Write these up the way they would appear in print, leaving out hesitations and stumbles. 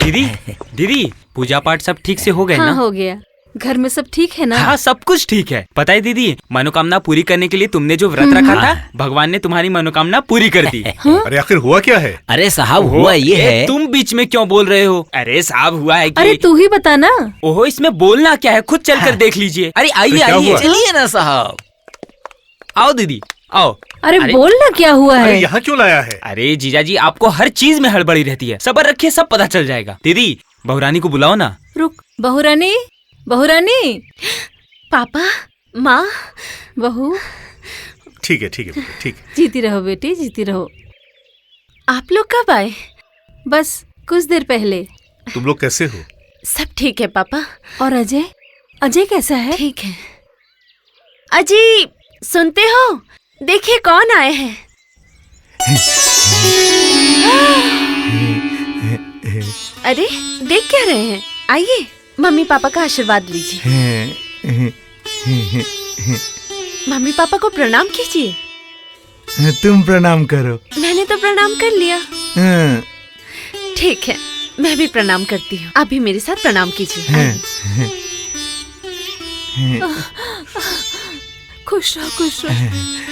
दीदी दीदी, पूजा पाठ सब ठीक से हो गए हाँ, ना? हो गया। घर में सब ठीक है ना? हाँ, सब कुछ ठीक है। पता है दीदी, मनोकामना पूरी करने के लिए तुमने जो व्रत रखा था, भगवान ने तुम्हारी मनोकामना पूरी कर दी। अरे आखिर हुआ क्या है? अरे साहब हुआ ये है। तुम बीच में क्यों बोल रहे हो? अरे साहब हुआ है कि... अरे तू ही बता ना। ओहो, इसमें बोलना क्या है, खुद चल कर देख लीजिए। अरे आइए आइए, चलिए ना साहब। आओ दीदी आओ। अरे बोलना क्या हुआ है? अरे यहाँ क्यों लाया है? अरे जीजा जी, आपको हर चीज में हड़बड़ी रहती है। सब्र रखिए, सब पता चल जाएगा। दीदी, बहुरानी को बुलाओ ना। रुक, बहुरानी, बहुरानी। पापा, माँ, बहू। ठीक है ठीक है ठीक है। जीती रहो बेटी, जीती रहो। आप लोग कब आए? बस कुछ देर पहले। तुम लोग कैसे हो? सब ठीक है पापा। और अजय? अजय कैसा है? ठीक है। अजी, सुनते हो? देखिए कौन आए हैं। अरे देख क्या रहे हैं? आइए, मम्मी पापा का आशीर्वाद लीजिए। मम्मी पापा को प्रणाम कीजिए। तुम प्रणाम करो। मैंने तो प्रणाम कर लिया। ठीक है, मैं भी प्रणाम करती हूँ। आप भी मेरे साथ प्रणाम कीजिए। खुश रहो, खुश रहो।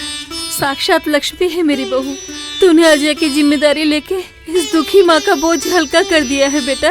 साक्षात लक्ष्मी है मेरी बहू। तूने अजय की जिम्मेदारी लेके इस दुखी माँ का बोझ हल्का कर दिया है बेटा।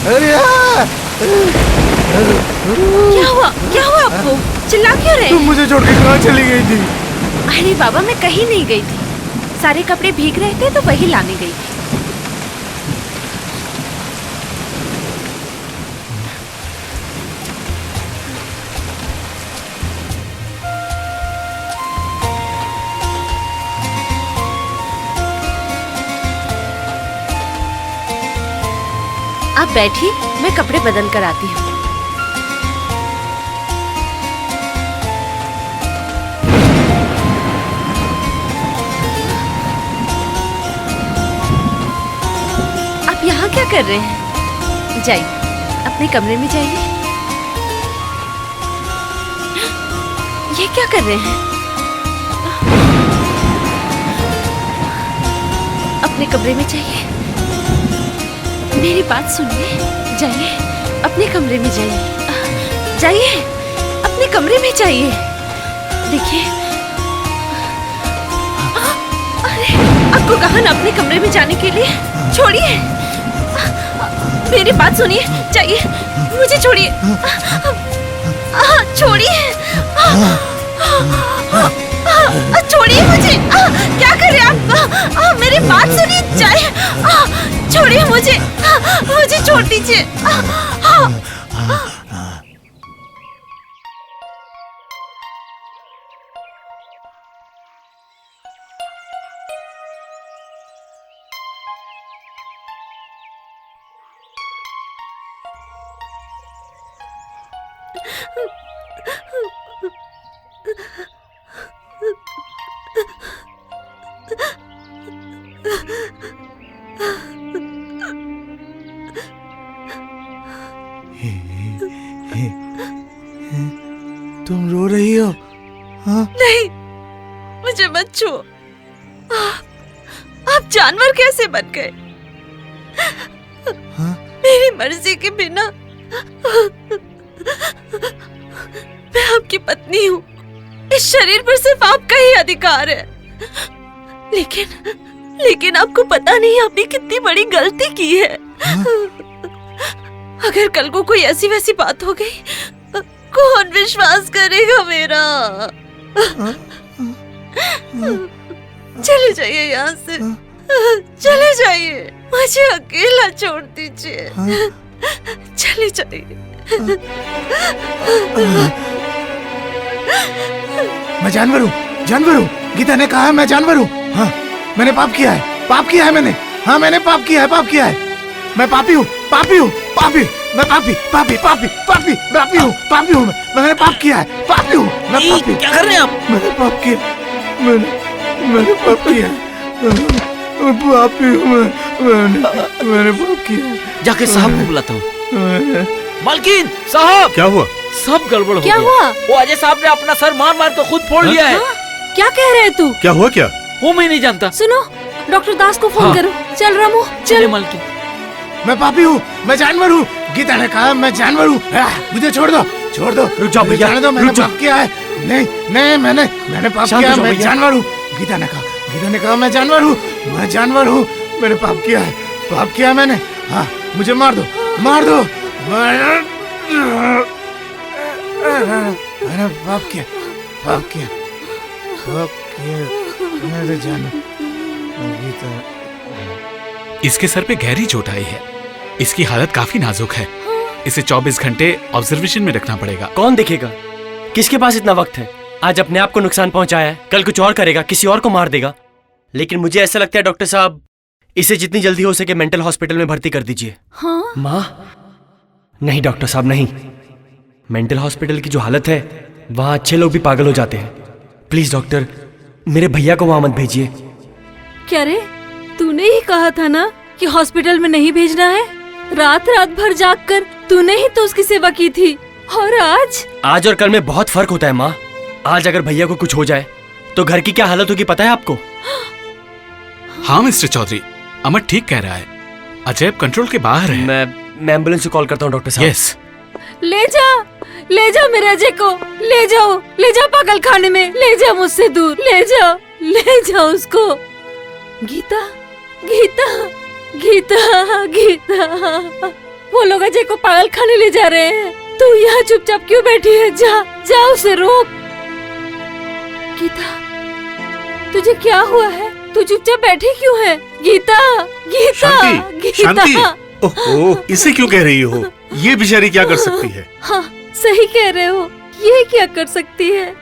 अजय, क्या हुआ? क्या हुआ आपको? चिल्ला क्यों रहे? तुम मुझे छोड़ के कहाँ चली गई थी? अरे बाबा, मैं कहीं नहीं गई थी। सारे कपड़े भीग रहे थे तो वही लाने गई थी। आप बैठिए, मैं कपड़े बदल कर आती हूँ। आप यहाँ क्या कर रहे हैं? जाइए, अपने कमरे में जाइए। ये क्या कर रहे हैं? अपने कमरे में जाइए। मेरी बात सुनिए। जाइए, अपने कमरे में जाइए। जाइए, अपने कमरे में जाइए। देखिए, अरे आपको कहा ना अपने कमरे में जाने के लिए। छोड़िए, मेरी बात सुनिए। जाइए, मुझे छोड़िए। छोड़िए, छोड़िए मुझे। क्या कर रहे हैं आप? मेरी बात सुनिए। जाइए, छोड़िए मुझे। मुझे छोड़ दीजिए। तुम रो रही हो? हाँ? नहीं, मुझे मत छुओ। आप जानवर कैसे बन गए? हाँ? मेरी मर्जी के बिना मैं आपकी पत्नी हूँ। इस शरीर पर सिर्फ आपका ही अधिकार है। लेकिन आपको पता नहीं आपने कितनी बड़ी गलती की है। हाँ? अगर कल को कोई ऐसी वैसी बात हो गई, कौन विश्वास करेगा मेरा? चले जाइए यहाँ से। चले जाइए, मुझे अकेला छोड़ दीजिए। चले जाइए। मैं जानवर हूँ, जानवर हूँ। गीता ने कहा मैं जानवर हूँ। हाँ, मैंने पाप किया है मैंने। हाँ, मैंने पाप किया है। मैं पापी हूँ, पापी हूँ, पापी, मैं पापी, पापी, पापी, पापी, पापी हूँ, पापी हूँ, मैंने पाप किया है, पापी हूँ, मैं पापी। क्या कर रहे हैं आप? मैंने पाप किया, मैंने पाप किया, पापी हूँ मैंने पाप किया। जाके साहब को बुलाता हूँ। मालकिन साहब, क्या हुआ? सब गड़बड़ हो क्या गया। हुआ? वो अजय साहब ने अपना सर मार मार तो खुद फोड़ लिया है। क्या कह रहे तू? क्या हुआ क्या? वो मैं नहीं जानता। सुनो, डॉक्टर दास को फोन हाँ। करो। चल रामू, चले चल। मालकिन। मैं पापी हूँ, मैं जानवर हूँ, गीता ने कहा मैं जानवर हूँ। मुझे छोड़ दो, छोड़ दो, रुक जाओ भैया, जाने दो, मैंने रुक जाओ। पाप किया है। नहीं नहीं, मैंने पाप शांत किया, हो जाओ मैं भैया। जानवर हूँ। गीता ने कहा मैं जानवर हूँ, मैं जानवर हूँ, मैंने पाप किया है, पाप किया है मैंने। हाँ, मुझे मार दो, मार दो, मैंने पाप किया, पाप किया, पाप किया, मेरे जानवर गीता। इसके सर पे गहरी चोट आई है। इसकी हालत काफी नाजुक है। इसे 24 घंटे ऑब्जर्वेशन में रखना पड़ेगा। कौन देखेगा? किसके पास इतना वक्त है? आज अपने आप को नुकसान पहुंचाया है, कल कुछ और करेगा, किसी और को मार देगा। लेकिन मुझे ऐसा लगता है डॉक्टर साहब, इसे जितनी जल्दी हो सके मेंटल हॉस्पिटल में भर्ती कर दीजिए। हाँ? माँ? नहीं डॉक्टर साहब, नहीं। मेंटल हॉस्पिटल की जो हालत है, वहां अच्छे लोग भी पागल हो जाते हैं। प्लीज डॉक्टर, मेरे भैया को वहां मत भेजिए। क्या रे, तूने ही कहा था ना कि हॉस्पिटल में नहीं भेजना है। रात रात भर जाग कर तूने ही तो उसकी सेवा की थी। और आज और कल में बहुत फर्क होता है माँ। आज अगर भैया को कुछ हो जाए तो घर की क्या हालत होगी पता है आपको? हाँ मिस्टर चौधरी, अमर ठीक कह रहा है। अजय कंट्रोल के बाहर है। मैं एम्बुलेंस से कॉल करता हूँ डॉक्टर साहब। यस। ले जा मेरे अजय को, ले जाओ पागल खाने में, ले जा मुझसे दूर, ले जाओ उसको। गीता, गीता, गीता, गीता, वो लोग अजय को पागल खाने ले जा रहे हैं। तू यहाँ चुपचाप क्यों बैठी है? जा उसे रोक। गीता, तुझे क्या हुआ है? तू चुपचाप बैठी क्यों है? गीता, गीता, शांति, शांति। ओहो, इसे क्यों कह रही हो? ये बेचारी क्या कर सकती है? हाँ, सही कह रहे हो। ये क्या कर सकती है?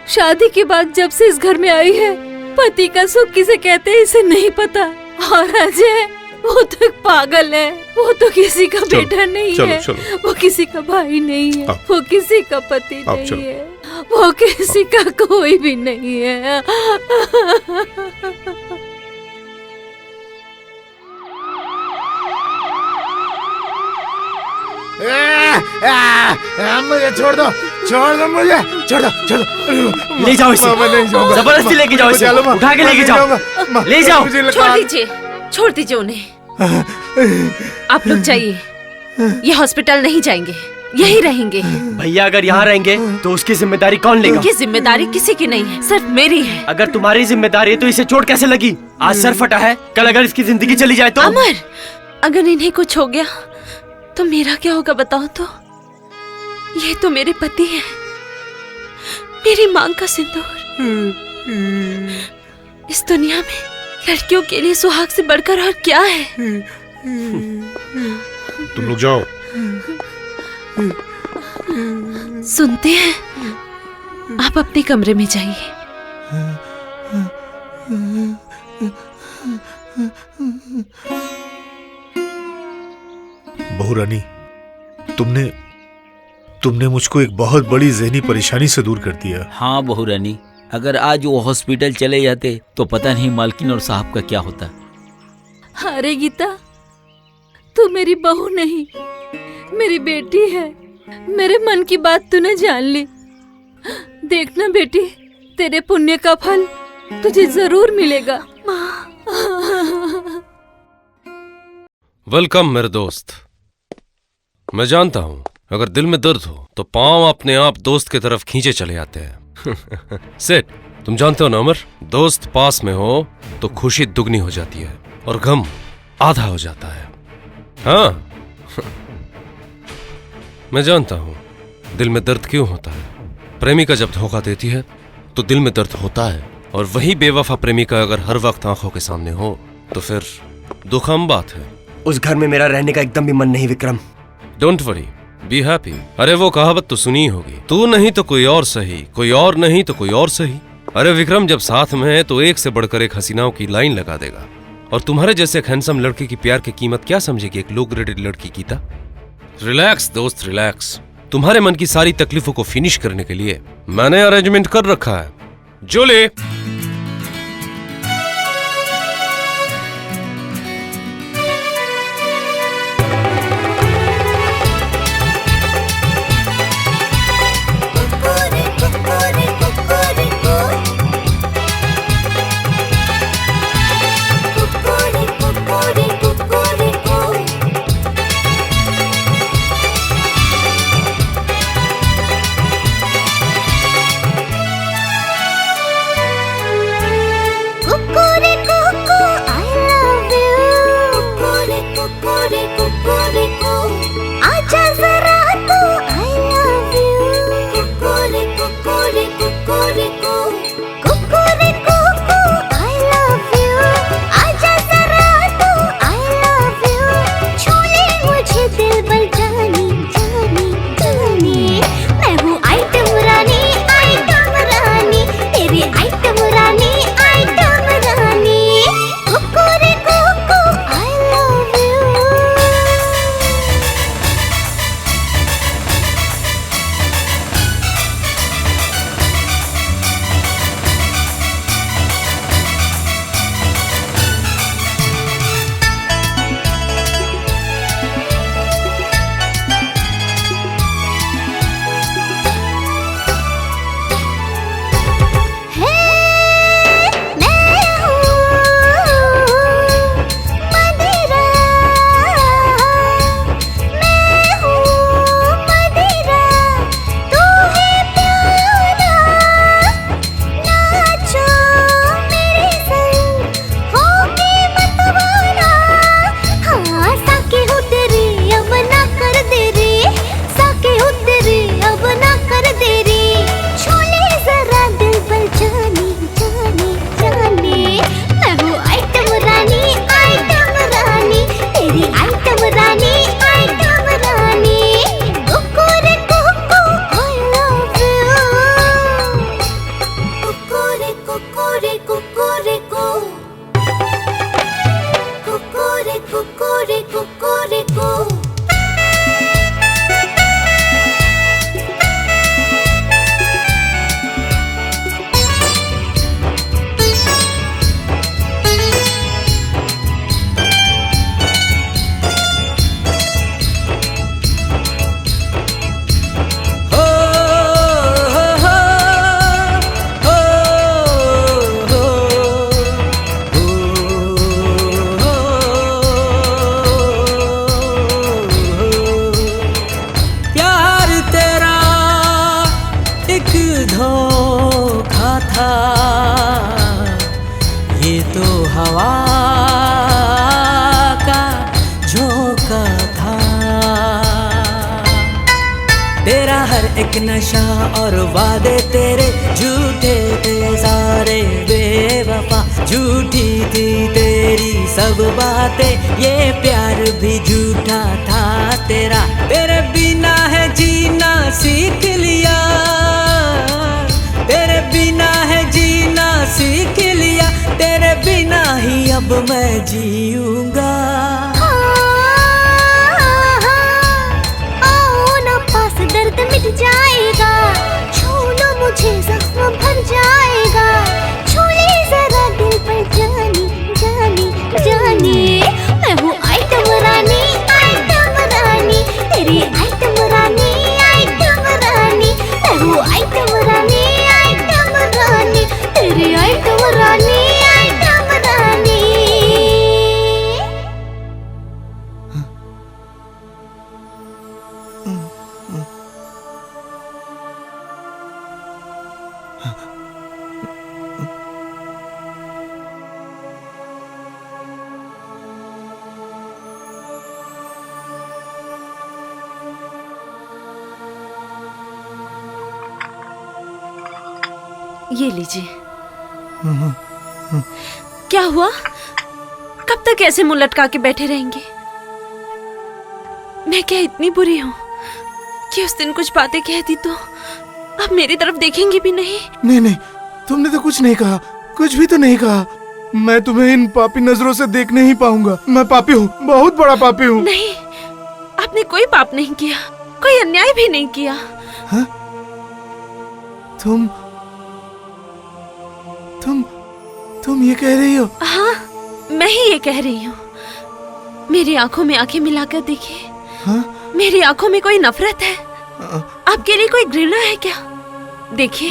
शादी के बाद जब से इस घर में आई है, पति का सुख किसे कहते हैं इसे नहीं पता। और अजय, वो तो एक पागल है। वो तो किसी का बेटा नहीं है। वो किसी का भाई नहीं है। वो किसी का पति नहीं है। वो किसी का कोई भी नहीं है। मुझे छोड़ दो मुझे, छोड़ दो। ले जाओ इसे, मैं नहीं जाऊंगा। जबरदस्ती लेके जाओ इसे, चलो, उठा के मैं लेके नहीं जाओ, जाऊंगा। ले जाओ। मुझे लगा- छोड़ दीजिए उन्हें। आप लोग जाइए, ये हॉस्पिटल नहीं जाएंगे, यही रहेंगे। भैया अगर यहाँ रहेंगे तो उसकी जिम्मेदारी कौन लेगा? ये जिम्मेदारी किसी की नहीं है, सिर्फ मेरी है। अगर तुम्हारी जिम्मेदारी है तो इसे चोट कैसे लगी? आज सर फटा है, कल अगर इसकी जिंदगी चली जाए तो? अमर, अगर इन्हें कुछ हो गया तो मेरा क्या होगा बताओ तो? ये तो मेरे पति हैं, मेरी मांग का सिंदूर। इस दुनिया में लड़कियों के लिए सुहाग से बढ़कर और क्या है? तुम लोग जाओ। सुनते हैं, आप अपने कमरे में जाइए। बहू रानी, तुमने मुझको एक बहुत बड़ी ज़हनी परेशानी से दूर कर दिया। हाँ बहू रानी, अगर आज वो हॉस्पिटल चले जाते तो पता नहीं मालकिन और साहब का क्या होता। अरे गीता, तू मेरी बहू नहीं, मेरी बेटी है। मेरे मन की बात तूने जान ली। देखना बेटी, तेरे पुण्य का फल तुझे जरूर मिलेगा। वेलकम मेरे दोस्त। मैं जानता हूं अगर दिल में दर्द हो तो पांव अपने आप दोस्त की तरफ खींचे चले आते हैं। सेठ, तुम जानते हो ना अमर, दोस्त पास में हो तो खुशी दुगनी हो जाती है और गम आधा हो जाता है। हाँ मैं जानता हूं दिल में दर्द क्यों होता है। प्रेमिका जब धोखा देती है तो दिल में दर्द होता है, और वही बेवफा प्रेमिका अगर हर वक्त आंखों के सामने हो तो फिर दुख आम बात है। उस घर में मेरा रहने का एकदम भी मन नहीं Vikram. Don't worry, be happy. अरे वो कहावत तो सुनी होगी, तू नहीं तो कोई और सही, कोई और नहीं तो कोई और सही। अरे विक्रम जब साथ में है तो एक से बढ़कर एक हसीनाओं की लाइन लगा देगा। और तुम्हारे जैसे एक हैंडसम लड़के की प्यार की कीमत क्या समझेगी एक लो ग्रेडेड लड़की गीता? रिलैक्स दोस्त रिलैक्स। तुम्हारे मन की सारी तकलीफों को फिनिश करने के लिए मैंने अरेंजमेंट कर रखा है। जूली, एक नशा और वादे तेरे झूठे थे सारे बेवफा, झूठी थी तेरी सब बातें, ये प्यार भी झूठा था तेरा। तेरे बिना है जीना सीख लिया, तेरे बिना है जीना सीख लिया, तेरे बिना ही अब मैं जीऊंगा। दर्द मिट जाएगा, छू लो मुझे जख्म भर जाएगा, छू ले जरा दिल पर जानी जानी जानी। मैं हूँ आइटम रानी, तेरी आइटम रानी, मैं हूँ आइटम रानी, तेरी आइटम रानी। ये लीजिए। क्या हुआ? कब तक ऐसे मुंह लटका के बैठे रहेंगे? मैं क्या इतनी बुरी हूँ कि उस दिन कुछ बातें कह दी तो अब मेरी तरफ देखेंगे भी नहीं? नहीं नहीं, तुमने तो कुछ नहीं कहा, कुछ भी तो नहीं कहा। मैं तुम्हें इन पापी नजरों से देख नहीं पाऊंगा। मैं पापी हूँ, बहुत बड़ा पापी हूँ। नहीं, आपने कोई पाप नहीं किया, कोई अन्याय भी नहीं किया। हाँ? तुम ये कह रही हो? हाँ, मैं ही ये कह रही हूँ। मेरी आंखों में आंखें मिलाकर देखिए। हाँ? मेरी आंखों में कोई नफरत है? आपके लिए कोई घृणा है क्या? देखिए,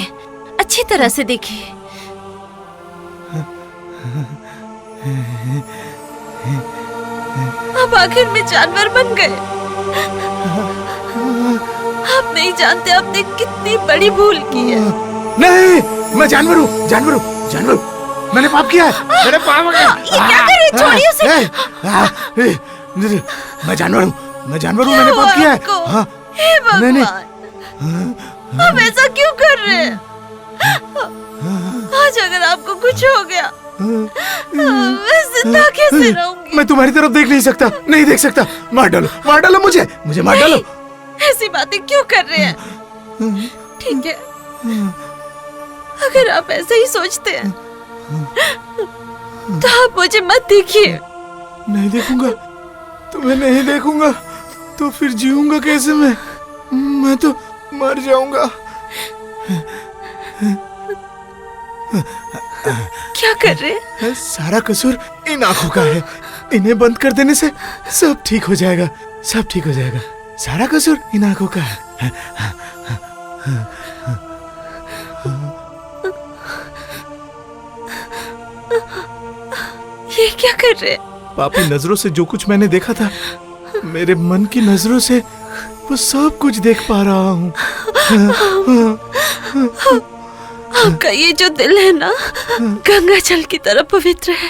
अच्छी तरह से देखिए। आप आखिर में जानवर बन गए। आप नहीं जानते आपने कितनी बड़ी भूल की है। नहीं, मैं जानवर हूँ, जानवर हूँ, जानवर हूँ। मैंने पाप किया है, मैंने पाप किया। ये क्या कर रहे हो? छोड़िए उसे। मैं जानवर हूँ, मैं जानवर हूँ, मैंने पाप किया है। हाँ, हे भगवान, आप ऐसा क्यों कर रहे हैं? आज अगर आपको कुछ हो गया, मैं जिंदा कैसे रहूंगी? मैं तुम्हारी तरफ देख नहीं सकता, नहीं देख सकता। मार डालो मुझे मार डालो। ऐसी बातें क्यों कर रहे हैं? ठीक है, अगर आप ऐसे ही सोचते हैं तो आप मुझे मत देखिए। नहीं देखूंगा, तुम्हें नहीं देखूंगा तो फिर जीऊंगा कैसे मैं तो मर जाऊंगा। क्या कर रहे हैं? सारा कसूर इन आंखों का है। इन्हें बंद कर देने से सब ठीक हो जाएगा, सब ठीक हो जाएगा। सारा कसूर इन आंखों का है। ये क्या कर रहे हैं? पापी नजरों से जो कुछ मैंने देखा था, मेरे मन की नजरों से वो सब कुछ देख पा रहा हूँ। आपका ये जो दिल है ना, गंगा जल की तरह पवित्र है।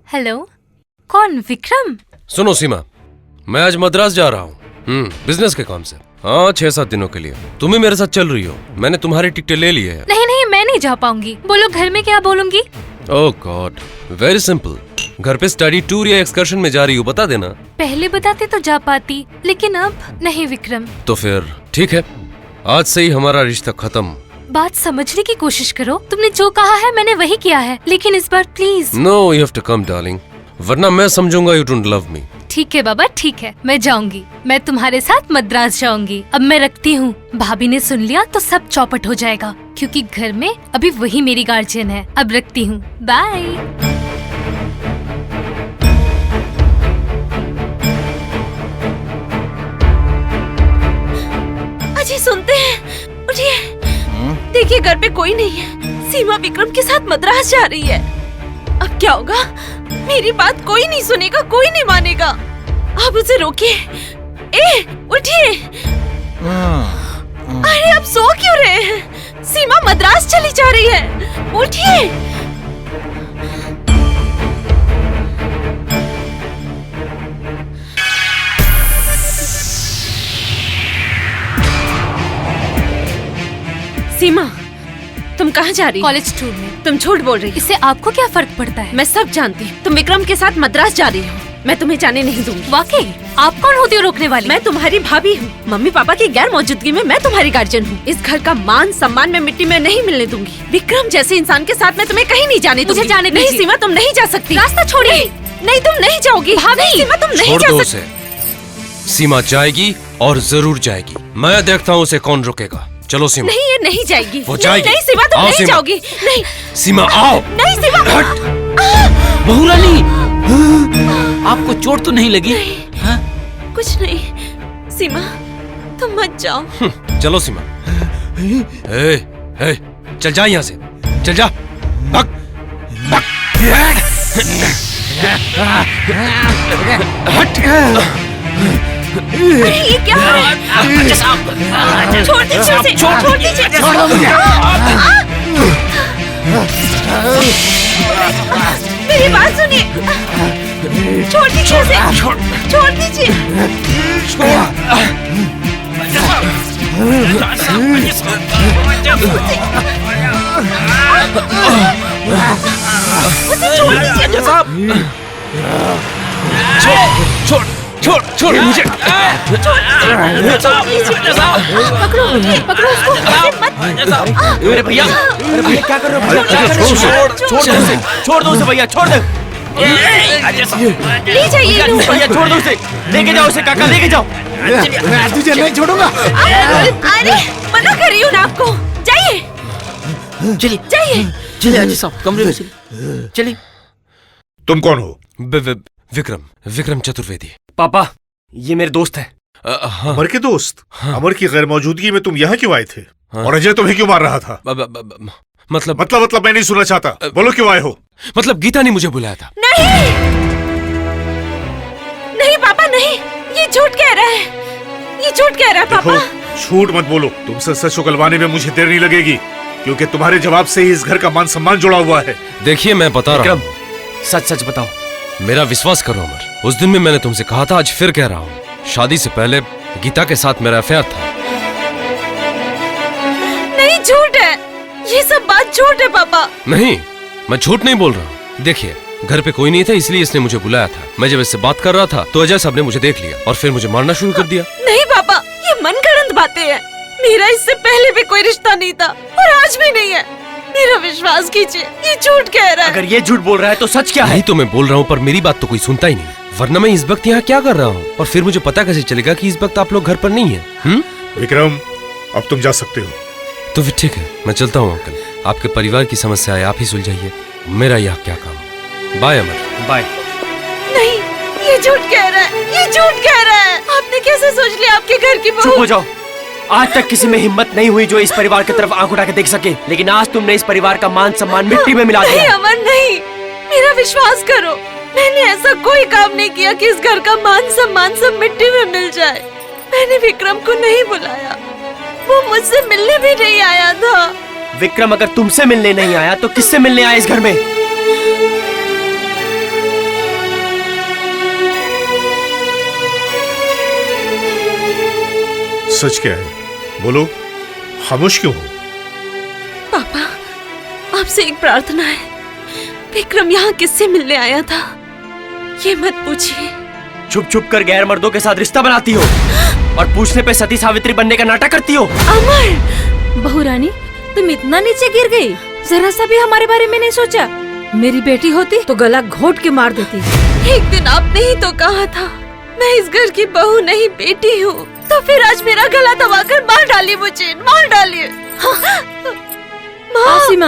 हेलो, कौन? विक्रम? सुनो सीमा, मैं आज मद्रास जा रहा हूँ बिजनेस के काम से। हाँ, 6-7 दिनों के लिए। तुम ही मेरे साथ चल रही हो। मैंने तुम्हारी टिकटें ले ली है। नहीं, मैं नहीं जा पाऊंगी। बोलो घर में क्या बोलूंगी? ओह गॉड, वेरी सिंपल। घर पे स्टडी टूर या एक्सकर्शन में जा रही हो, बता देना। पहले बताते तो जा पाती, लेकिन अब नहीं विक्रम। तो फिर ठीक है, आज से ही हमारा रिश्ता खत्म। बात समझने की कोशिश करो। तुमने जो कहा है मैंने वही किया है, लेकिन इस बार please. No, you have to come darling, वरना मैं समझूंगा यू डोंट लव मी। ठीक है बाबा, ठीक है, मैं जाऊंगी। मैं तुम्हारे साथ मद्रास जाऊंगी। अब मैं रखती हूँ। भाभी ने सुन लिया तो सब चौपट हो जाएगा, क्योंकि घर में अभी वही मेरी गार्जियन है। अब रखती हूँ, बाय। अजी सुनते हैं, उठिए। देखिए घर पे कोई नहीं है। सीमा विक्रम के साथ मद्रास जा रही है। अब क्या होगा? मेरी बात कोई नहीं सुनेगा, कोई नहीं मानेगा। आप उसे रोकिए। उठिए। अरे आप सो क्यों रहे हैं? सीमा मद्रास चली जा रही है, उठिए। सीमा, तुम कहाँ जा रही हो? कॉलेज टूर में। तुम झूठ बोल रही हो। इससे आपको क्या फर्क पड़ता है? मैं सब जानती हूँ। तुम विक्रम के साथ मद्रास जा रही हो। मैं तुम्हें जाने नहीं दूंगी। वाकई? आप कौन होती हो रोकने वाली? मैं तुम्हारी भाभी हूँ। मम्मी पापा की गैर मौजूदगी में मैं तुम्हारी गार्जियन हूँ। इस घर का मान सम्मान मैं मिट्टी में नहीं मिलने दूंगी। विक्रम जैसे इंसान के साथ मैं तुम्हें कहीं नहीं जाने दूंगी। मुझे जाने नहीं सीमा, तुम नहीं जा सकती। रास्ता छोड़िए। नहीं, तुम नहीं जाओगी। भाभी, सीमा तुम नहीं छोड़ जा दो सकती। उसे। सीमा जाएगी और जरूर जाएगी। मैं देखता हूँ उसे कौन रोकेगा। चलो सीमा। नहीं, ये नहीं जाएगी। वो जाएगी। नहीं सीमा, तुम आओ नहीं सीमा। जाओगी। नहीं सीमा आओ। नहीं सीमा। बहू रानी, आपको चोट तो नहीं लगी? हाँ? कुछ नहीं। सीमा तुम मत जाओ। चलो सीमा। ए, चल जा यहाँ से, चल जा। भाग, भाग। हट। अरे ये क्या हो रहा है? छोड़ दीजिए उसे। छोड़ दीजिए। मेरी बात सुनिए। छोड़ दीजिए उसे। छोड़ दीजिए। उसे छोड़ दीजिए। छोड़ मुझे। छोड़ दीजिए। पकड़ो पकड़ो उसको, ऐसे मत। अरे भैया क्या कर रहे हो भैया? क्या कर रहे हो? छोड़ दो उसे भैया, छोड़ दो। ले जाइए इन्हें ऊपर। भैया छोड़ दो उसे, लेके जाओ उसे काका, लेके जाओ। मैं तुझे नहीं छोड़ूंगा। अरे मना कर रही हूँ ना आपको, जाइए चलिए जाइए। चलिए अजय साहब कमरे में चलिए। चलिए। तुम कौन हो? विक्रम चतुर्वेदी। पापा ये मेरे दोस्त हैं। हाँ। अमर के दोस्त? हाँ। अमर की गैर मौजूदगी में तुम यहाँ क्यों आए थे? हाँ। और अजय तुम्हें क्यों मार रहा था? मतलब मैं नहीं सुनना चाहता। बोलो क्यों आए हो? मतलब गीता ने मुझे बुलाया था। नहीं नहीं पापा नहीं, ये झूठ कह रहा है, ये झूठ कह रहा है पापा। देखो, झूठ मत बोलो। तुमसे सच उगलवाने में मुझे देर नहीं लगेगी, क्योंकि तुम्हारे जवाब से ही इस घर का मान सम्मान जुड़ा हुआ है। देखिए मैं बता रहा हूँ, सच सच बताओ। मेरा विश्वास करो अमर, उस दिन में मैंने तुमसे कहा था, आज फिर कह रहा हूँ, शादी से पहले गीता के साथ मेरा अफेयर था। नहीं झूठ है, ये सब बात झूठ है पापा। नहीं, मैं झूठ नहीं बोल रहा हूँ। देखिए घर पे कोई नहीं था, इसलिए इसने मुझे बुलाया था। मैं जब इससे बात कर रहा था तो अजय साहब ने मुझे देख लिया और फिर मुझे मारना शुरू कर दिया। नहीं पापा, ये मनगढ़ंत बातें हैं। मेरा इससे पहले भी कोई रिश्ता नहीं था और आज भी नहीं है। मेरा विश्वास कीजिए, ये झूठ कह रहा है। अगर ये झूठ बोल रहा है तो सच क्या है? नहीं तो मैं बोल रहा हूँ, पर मेरी बात तो कोई सुनता ही नहीं, वरना मैं इस वक्त यहाँ क्या कर रहा हूँ और फिर मुझे पता कैसे चलेगा कि इस वक्त आप लोग घर पर नहीं है? विक्रम, अब तुम जा सकते हो। तो फिर ठीक है, मैं चलता हूँ अंकल। आपके परिवार की समस्या है, आप ही सुलझाइए, मेरा यहाँ क्या काम। बाय अमर। बाय। नहीं, ये झूठ कह रहा है, ये झूठ कह रहा है। आपने कैसे सोच लिया आपके घर की बहू? चुप हो जाओ। आज तक किसी में हिम्मत नहीं हुई जो इस परिवार की तरफ आंख उठा के देख सके, लेकिन आज तुमने इस परिवार का मान सम्मान मिट्टी में मिला दिया। नहीं अमर नहीं, मेरा विश्वास करो, मैंने ऐसा कोई काम नहीं किया कि इस घर का मान सम्मान सब मिट्टी में मिल जाए। मैंने विक्रम को नहीं बुलाया, वो मुझसे मिलने भी नहीं आया था। विक्रम अगर तुमसे मिलने नहीं आया तो किससे मिलने आया इस घर में? सच क्या है? बोलो, खामोश क्यों हो? पापा, आपसे एक प्रार्थना है। विक्रम यहाँ किससे मिलने आया था, ये मत पूछिए। छुप छुप कर गैर मर्दों के साथ रिश्ता बनाती हो और पूछने पे सती सावित्री बनने का नाटक करती हो। अमर, बहू रानी, तुम इतना नीचे गिर गई, जरा सा भी हमारे बारे में नहीं सोचा। मेरी बेटी होती तो गला घोट के मार देती। एक दिन आपने ही तो कहा था मैं इस घर की बहू नहीं बेटी हूँ, तो फिर आज मेरा गला दबाकर मार डाली, मुझे मार डालिए। आसिमा,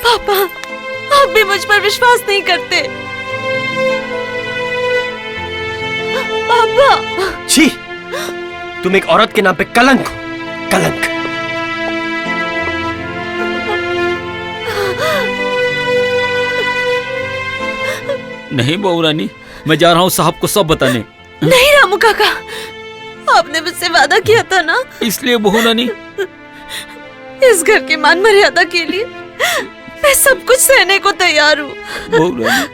पापा, आप भी मुझ पर विश्वास नहीं करते। पापा, छी, तुम एक औरत के नाम पे कलंक हो, कलंक। नहीं बहू रानी, मैं जा रहा हूँ साहब को सब बताने। नहीं रामू काका, आपने मुझसे वादा किया था ना, इसलिए बहू रानी इस घर की मान मर्यादा के लिए मैं सब कुछ सहने को तैयार हूँ। बहू रानी।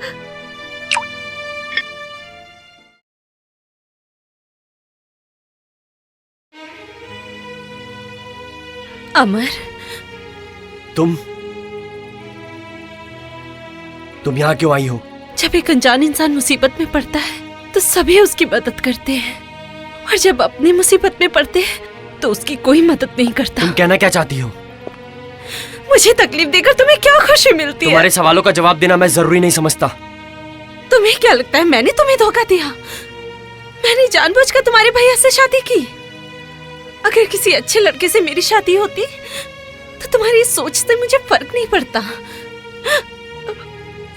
अमर, तुम यहाँ क्यों आई हो? जब एक अनजान इंसान मुसीबत में पड़ता है तो सभी उसकी मदद करते हैं, और जब अपनी मुसीबत में पड़ते हैं तो उसकी कोई मदद नहीं करता। तुम कहना क्या चाहती हो? मुझे तकलीफ देकर तुम्हें क्या खुशी मिलती है? तुम्हारे सवालों का जवाब देना मैं जरूरी नहीं समझता। तुम्हें क्या लगता है मैंने तुम्हें धोखा दिया? मैंने जानबूझकर तुम्हारे भैया से शादी की। अगर किसी अच्छे लड़के से मेरी शादी होती तो तुम्हारी इस सोच से मुझे फर्क नहीं पड़ता,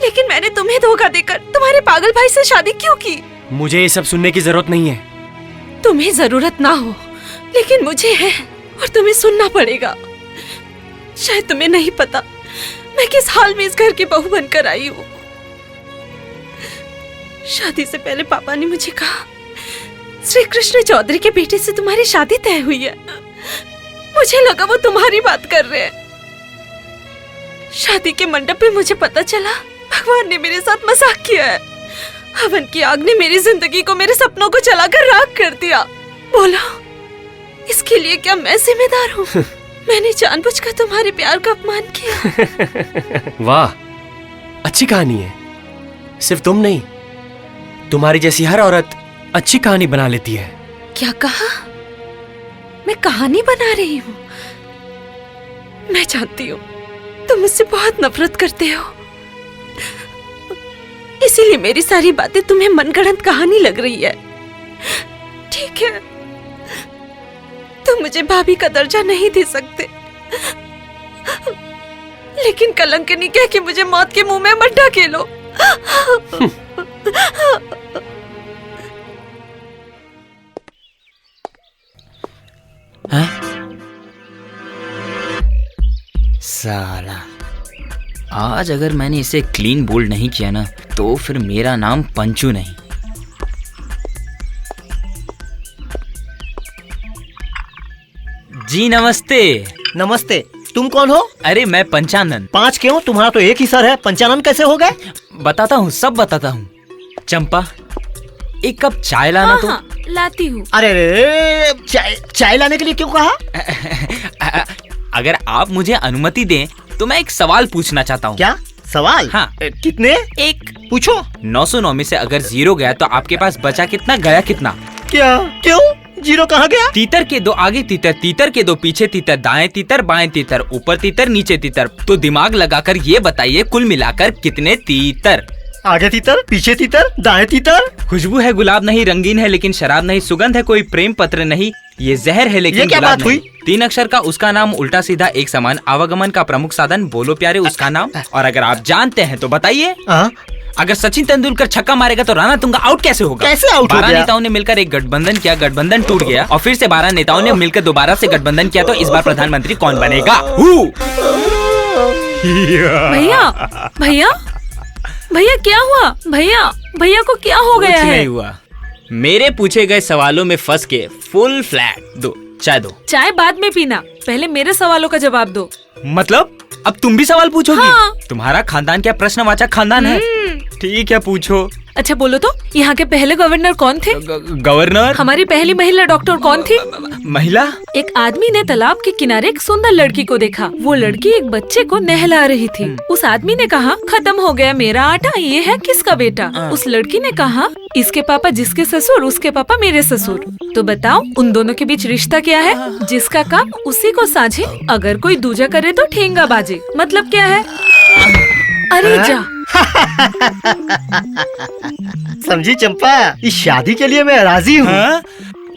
लेकिन मैंने तुम्हें धोखा देकर तुम्हारे पागल भाई से शादी क्यों की? मुझे ये सब सुनने की जरूरत नहीं है। तुम्हें जरूरत ना हो, लेकिन मुझे है और तुम्हें सुनना पड़ेगा। शायद तुम्हें नहीं पता मैं किस हाल में इस घर की बहू बनकर आई हूँ। शादी से पहले पापा ने मुझे कहा श्री कृष्ण चौधरी के बेटे से तुम्हारी शादी तय हुई है। मुझे लगा वो तुम्हारी बात कर रहे हैं। शादी के मंडप पे मुझे पता चला भगवान ने मेरे साथ मजाक किया है। हवन की आग ने मेरी जिंदगी को, मेरे सपनों को जलाकर राख कर दिया। बोलो, इसके लिए क्या मैं जिम्मेदार हूँ? मैंने जानबूझकर तुम्हारे प्यार का अपमान किया। वाह, अच्छी कहानी है। सिर्फ तुम नहीं, तुम्हारी जैसी हर औरत अच्छी कहानी बना लेती है। क्या कहा? मैं कहानी बना रही हूँ? मैं जानती हूँ तुम मुझसे बहुत नफरत करते हो, इसीलिए मेरी सारी बातें तुम्हें मनगढ़ंत कहानी लग रही है। ठीक है, तुम मुझे भाभी का दर्जा नहीं दे सकते, लेकिन कलंकिनी कह के मुझे मौत के मुंह में मत ढकेलो। साला, आज अगर मैंने इसे क्लीन बोल्ड नहीं किया ना तो फिर मेरा नाम पंचू नहीं। जी नमस्ते। नमस्ते, तुम कौन हो? अरे मैं पंचानन। 5 क्यों? तुम्हारा तो एक ही सर है, पंचानन कैसे हो गए? बताता हूँ, सब बताता हूँ। चंपा, एक कप चाय लाना। तो हाँ, लाती हूँ। अरे चाय लाने के लिए क्यों कहा? अगर आप मुझे अनुमति दें तो मैं एक सवाल पूछना चाहता हूँ। क्या सवाल? हाँ। कितने? एक। पूछो। 909 में से अगर 0 गया तो आपके पास बचा कितना, गया कितना? क्या? क्यों? 0 कहाँ गया? तीतर के 2 आगे तीतर, तीतर के 2 पीछे तीतर, दाएं तीतर बाएं तीतर, ऊपर तीतर नीचे तीतर। तो दिमाग लगाकर ये बताइए कुल मिलाकर कितने तीतर? आगे तीतर, पीछे तीतर, दाएं तीतर। खुशबू है गुलाब नहीं, रंगीन है लेकिन शराब नहीं, सुगंध है कोई प्रेम पत्र नहीं, ये जहर है लेकिन ये क्या गुलाब बात हुई? नहीं। 3 अक्षर का उसका नाम, उल्टा सीधा एक समान, आवागमन का प्रमुख साधन, बोलो प्यारे उसका नाम। और अगर आप जानते हैं तो बताइए। अगर सचिन तेंदुलकर छक्का मारेगा तो राणा तुंगा आउट कैसे होगा? कैसे आउट हो 12 गया? नेताओं ने मिलकर एक गठबंधन किया, गठबंधन टूट गया, और फिर से 12 नेताओं ने मिलकर दोबारा से गठबंधन किया, तो इस बार प्रधानमंत्री कौन बनेगा? भैया भैया भैया क्या हुआ? भैया को क्या हो गया कुछ है? नहीं हुआ। मेरे पूछे गए सवालों में फंस के फुल फ्लैट। दो चाय दो। चाय बाद में पीना, पहले मेरे सवालों का जवाब दो। मतलब अब तुम भी सवाल पूछोगी? हाँ। तुम्हारा खानदान क्या प्रश्नवाचक खानदान है? ठीक है, पूछो। अच्छा बोलो तो, यहाँ के पहले गवर्नर कौन थे? गवर्नर? हमारी पहली महिला डॉक्टर कौन थी? महिला? एक आदमी ने तालाब के किनारे एक सुंदर लड़की को देखा। वो लड़की एक बच्चे को नहला रही थी। उस आदमी ने कहा, खत्म हो गया मेरा आटा, ये है किसका बेटा? उस लड़की ने कहा, इसके पापा जिसके ससुर, उसके पापा मेरे ससुर। तो बताओ उन दोनों के बीच रिश्ता क्या है? जिसका काम उसी को साझे, अगर कोई दूजा करे तो ठेंगा बाजे। मतलब क्या है? अरे जा। समझी चंपा, इस शादी के लिए मैं राजी हूँ। हाँ?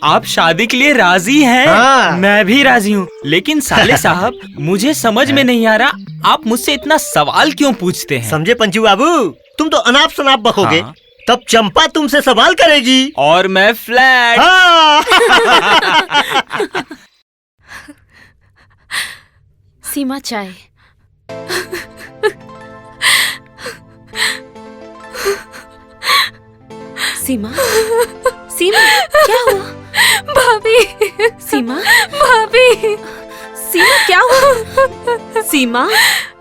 आप शादी के लिए राजी हैं? हाँ। मैं भी राजी हूँ, लेकिन साले साहब मुझे समझ में नहीं आ रहा आप मुझसे इतना सवाल क्यों पूछते हैं? समझे पंचू बाबू, तुम तो अनाप शनाप बकोगे। हाँ। तब चंपा तुमसे सवाल करेगी और मैं फ्लैट। हाँ। सीमा चाय। सीमा, सीमा क्या हुआ? भाभी, सीमा, भाभी, सीमा क्या हुआ? सीमा,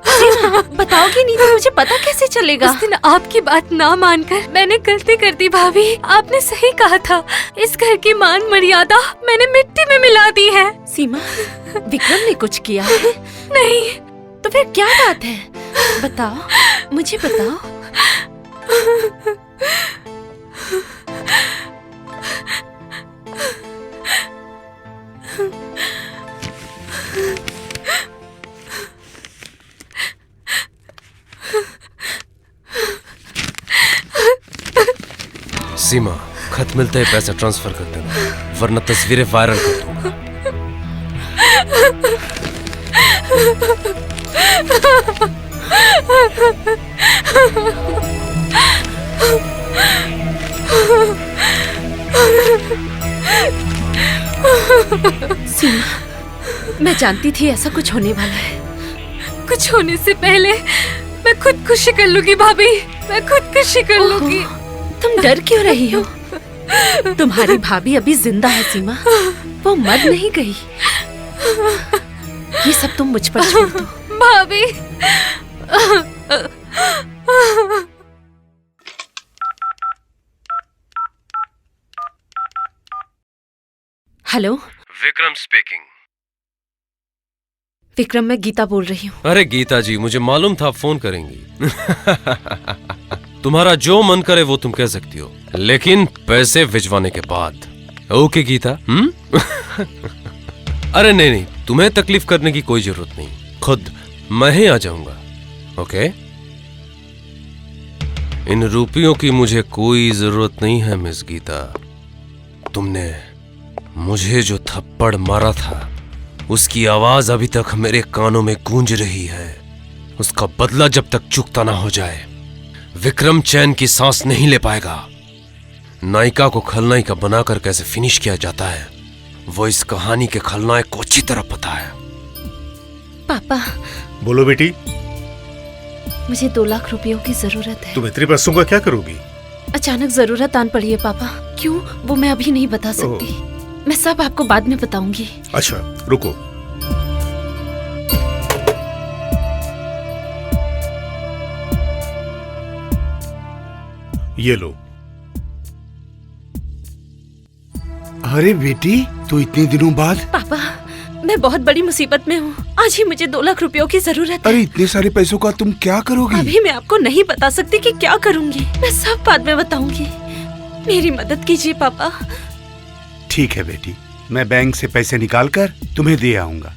सीमा बताओगी नहीं तो मुझे पता कैसे चलेगा? उस दिन आपकी बात ना मानकर मैंने गलती कर दी भाभी। आपने सही कहा था, इस घर की मान मर्यादा मैंने मिट्टी में मिला दी है। सीमा, विक्रम ने कुछ किया है? नहीं। तो फिर क्या बात है? बताओ, मुझे बताओ। सीमा, खत मिलते ही पैसा ट्रांसफर कर देना, वरना तस्वीरें वायरल कर दूंगा। सीमा, मैं जानती थी ऐसा कुछ होने वाला है। कुछ होने से पहले मैं खुदकुशी कर लूंगी भाभी, मैं खुदकुशी कर लूंगी। तुम डर क्यों रही हो? तुम्हारी भाभी अभी जिंदा है सीमा, वो मर नहीं गई। ये सब तुम मुझ पर छोड़ दो। भाभी। Hello, Vikram speaking. विक्रम, मैं गीता बोल रही हूँ। अरे गीता जी, मुझे मालूम था आप फोन करेंगी। तुम्हारा जो मन करे वो तुम कह सकती हो, लेकिन पैसे भिजवाने के बाद। ओके गीता। अरे नहीं नहीं, तुम्हें तकलीफ करने की कोई जरूरत नहीं, खुद मैं ही आ जाऊंगा। ओके? इन रुपयों की मुझे कोई जरूरत नहीं है मिस गीता। तुमने मुझे जो थप्पड़ मारा था उसकी आवाज अभी तक मेरे कानों में गूंज रही है। उसका बदला जब तक चुकता ना हो जाए विक्रम चैन की सांस नहीं ले पाएगा। नायिका को खलनायिका बनाकर कैसे फिनिश किया जाता है वो इस कहानी के खलनायक को अच्छी तरह पता है। पापा। बोलो बेटी। मुझे 2 लाख रुपयों की जरूरत है। तुम इतने पैसों का क्या करोगी? अचानक जरूरत आन पड़ी है पापा। क्यों, वो मैं अभी नहीं बता सकती। मैं सब आपको बाद में बताऊंगी। अच्छा रुको। ये लो। अरे बेटी, तो इतने दिनों बाद। पापा, मैं बहुत बड़ी मुसीबत में हूँ। आज ही मुझे 2 लाख रुपयों की जरूरत है। अरे इतने सारे पैसों का तुम क्या करोगी? अभी मैं आपको नहीं बता सकती कि क्या करूँगी। मैं सब बाद में बताऊंगी। मेरी मदद कीजिए पापा। ठीक है बेटी, मैं बैंक से पैसे निकाल कर तुम्हें दे आऊंगा।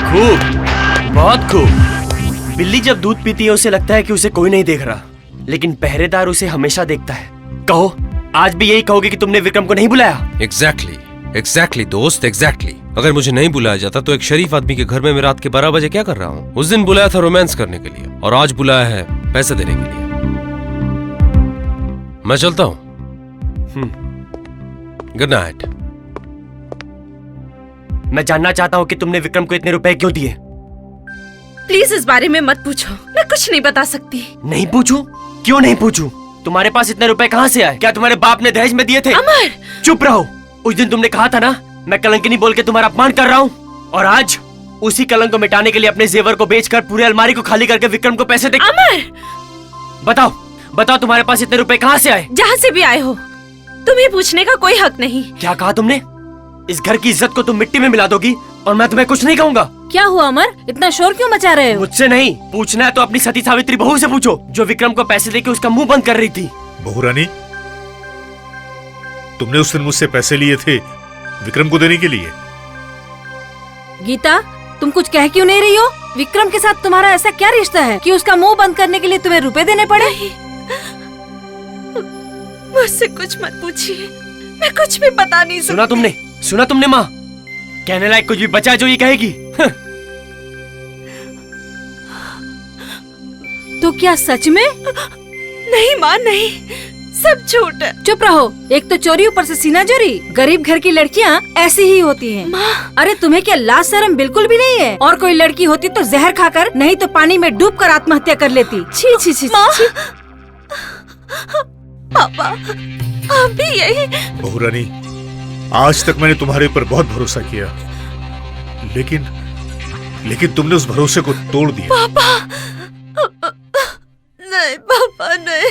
खूब, बहुत खूब। बिल्ली जब दूध पीती है उसे लगता है कि उसे कोई नहीं देख रहा, लेकिन पहरेदार उसे हमेशा देखता है। कहो, आज भी यही कहोगे कि तुमने विक्रम को नहीं बुलाया? एग्जैक्टली दोस्त, एग्जैक्टली। अगर मुझे नहीं बुलाया जाता तो एक शरीफ आदमी के घर में मैं रात के 12 बजे क्या कर रहा हूँ? उस दिन बुलाया था रोमांस करने के लिए और आज बुलाया है पैसे देने के लिए। मैं चलता हूँ। Good night. मैं जानना चाहता हूँ कि तुमने विक्रम को इतने रुपए क्यों दिए? प्लीज इस बारे में मत पूछो, मैं कुछ नहीं बता सकती। नहीं पूछूं? क्यों नहीं पूछूं? तुम्हारे पास इतने रुपए कहाँ से आए? क्या तुम्हारे बाप ने दहेज में दिए थे? अमर! चुप रहो। उस दिन तुमने कहा था ना, मैं कलंकिनी बोल के तुम्हारा अपमान कर रहा हूँ, और आज उसी कलंक को मिटाने के लिए अपने जेवर को बेचकर पूरी अलमारी को खाली करके विक्रम को पैसे दे। अमर! बताओ तुम्हारे पास इतने रुपए कहाँ से आए? जहाँ से भी आए हो, तुम्हें पूछने का कोई हक नहीं। क्या कहा तुमने? इस घर की इज्जत को तुम मिट्टी में मिला दोगी और मैं तुम्हें कुछ नहीं कहूँगा। क्या हुआ अमर, इतना शोर क्यों मचा रहे हो? मुझसे नहीं, पूछना है तो अपनी सती सावित्री बहू से पूछो, जो विक्रम को पैसे देके उसका मुंह बंद कर रही थी। बहू रानी, तुमने उस दिन मुझसे पैसे लिए थे विक्रम को देने के लिए। गीता, तुम कुछ कह क्यों नहीं रही हो? विक्रम के साथ तुम्हारा ऐसा क्या रिश्ता है कि उसका मुंह बंद करने के लिए तुम्हें रुपए देने पड़े? मुझसे कुछ मत पूछिए, मैं कुछ भी बता नहीं सकती। सुना तुमने माँ? कहने लायक कुछ भी बचा जो ये कहेगी? तो क्या सच में? नहीं माँ, नहीं, सब झूठ है। चुप रहो। एक तो चोरी, ऊपर से सीना चोरी। गरीब घर की लड़कियाँ ऐसी ही होती हैं। माँ! अरे तुम्हें क्या लाज शर्म बिल्कुल भी नहीं है? और कोई लड़की होती तो जहर खाकर, नहीं तो पानी में डूबकर आत्महत्या कर लेती। छी छी छी। पापा, आप भी यही। बहू रानी, आज तक मैंने तुम्हारे ऊपर बहुत भरोसा किया, लेकिन तुमने उस भरोसे को तोड़ दिया। पापा, नहीं पापा, नहीं।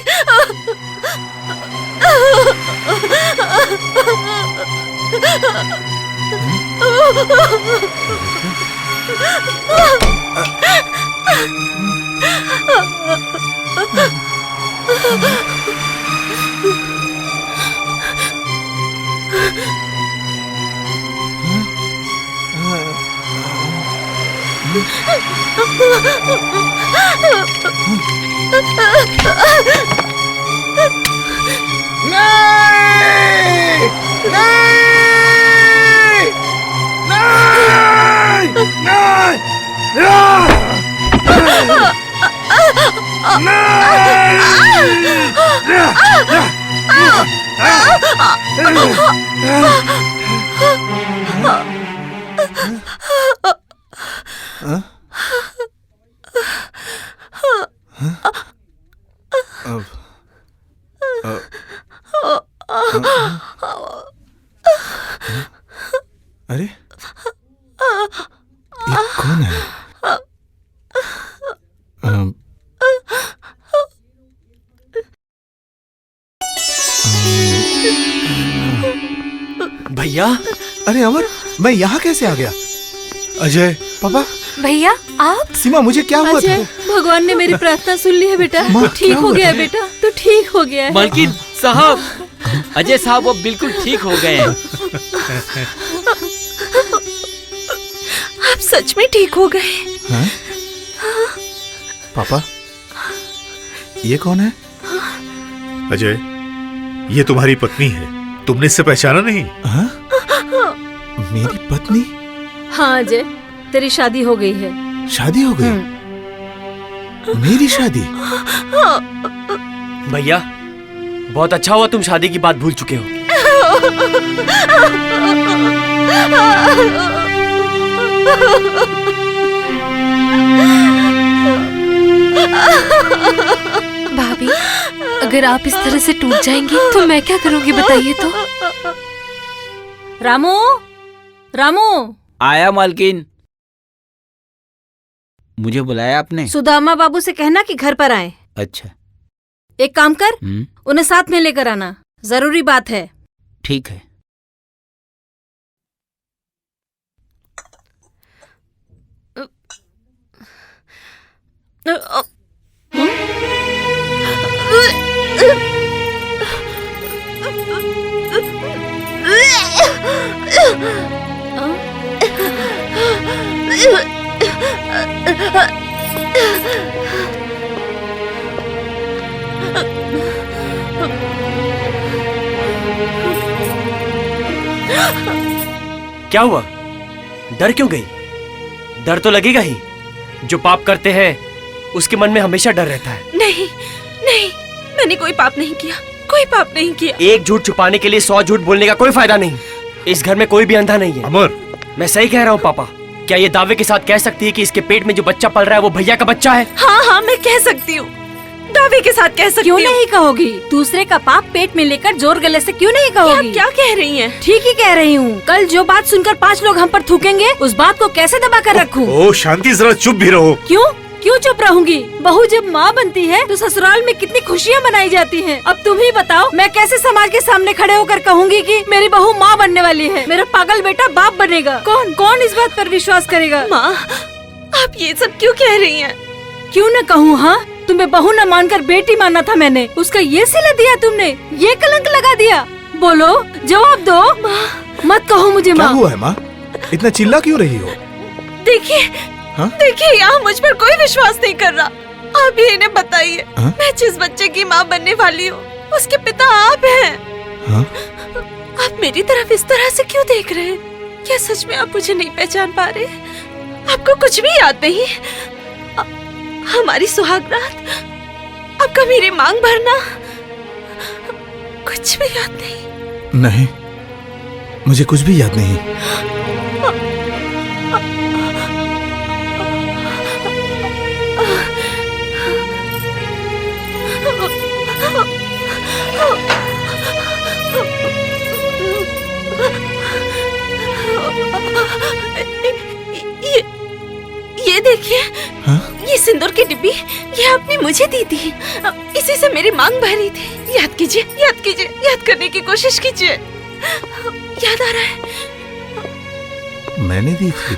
अरे ये कौन है? भैया, अरे अमर, मैं यहाँ कैसे आ गया? अजय, पापा, भैया आप? सीमा, मुझे क्या हुआ था? अजय, भगवान ने मेरी प्रार्थना सुन ली है बेटा। माँ, तू ठीक क्या हो हुआ गया है है? बेटा, तू ठीक हो गया है। मालकिन साहब, अजय साहब अब बिल्कुल ठीक हो गए हैं। आप सच में ठीक हो गए? हाँ? पापा, ये कौन है? अजय, ये तुम्हारी पत्नी है। तुमने इससे पहचाना नहीं? हाँ? मेरी पत्नी? हाँ अजय, तेरी शादी हो गई है। शादी हो गई? मेरी शादी? भैया, बहुत अच्छा हुआ तुम शादी की बात भूल चुके हो। भाभी, अगर आप इस तरह से टूट जाएंगी तो मैं क्या करूंगी बताइए तो। रामू, रामू। आया मालकिन। मुझे बुलाया आपने? सुदामा बाबू से कहना कि घर पर आए। अच्छा। एक काम कर, उन्हें साथ में लेकर आना, जरूरी बात है। ठीक है। क्या हुआ? डर क्यों गई? डर तो लगेगा ही। जो पाप करते हैं उसके मन में हमेशा डर रहता है। नहीं नहीं, मैंने कोई पाप नहीं किया, कोई पाप नहीं किया। एक झूठ छुपाने के लिए 100 झूठ बोलने का कोई फायदा नहीं। इस घर में कोई भी अंधा नहीं है। अमर, मैं सही कह रहा हूँ पापा? क्या ये दावे के साथ कह सकती है कि इसके पेट में जो बच्चा पल रहा है वो भैया का बच्चा है? हाँ हाँ, मैं कह सकती हूँ, दावे के साथ कह सकती क्यों हूँ। नहीं कहोगी? दूसरे का पाप पेट में लेकर जोर गले से क्यों नहीं कहोगी? आप क्या कह रही हैं? ठीक ही कह रही हूँ। कल जो बात सुनकर 5 लोग हम पर थूकेंगे, उस बात को कैसे दबा कर रखूँ? ओ शांति, जरा चुप भी रहो। क्यों चुप रहूंगी? बहू जब माँ बनती है तो ससुराल में कितनी खुशियाँ मनाई जाती हैं। अब तुम ही बताओ, मैं कैसे समाज के सामने खड़े होकर कहूँगी कि मेरी बहू माँ बनने वाली है, मेरा पागल बेटा बाप बनेगा? कौन इस बात पर विश्वास करेगा? माँ, आप ये सब क्यों कह रही हैं? क्यों न कहूँ? हाँ, तुम्हें बहू न मानकर बेटी माना था मैंने, उसका ये सिला दिया तुमने, ये कलंक लगा दिया। बोलो, जवाब दो। मत कहो मुझे माँ। क्या हुआ है माँ? इतना चिल्ला क्यों रही हो? देखिए, हाँ? देखिए, यहाँ मुझ पर कोई विश्वास नहीं कर रहा। आप ही इन्हें बताइए, हाँ? मैं जिस बच्चे की माँ बनने वाली हूँ उसके पिता आप हैं। हाँ? आप मेरी तरफ इस तरह से क्यों देख रहे हैं? क्या सच में आप मुझे नहीं पहचान पा रहे? आपको कुछ भी याद नहीं? हमारी सुहागरात, आपका मेरी मांग भरना, कुछ भी याद नहीं? नहीं, मुझे कुछ भी याद नहीं। ये देखिए, हाँ? ये सिंदूर की डिब्बी, ये आपने मुझे दी थी। इसी से मेरी मांग भरी थी। याद कीजिए, याद कीजिए, याद करने की कोशिश कीजिए। याद आ रहा है? मैंने दी थी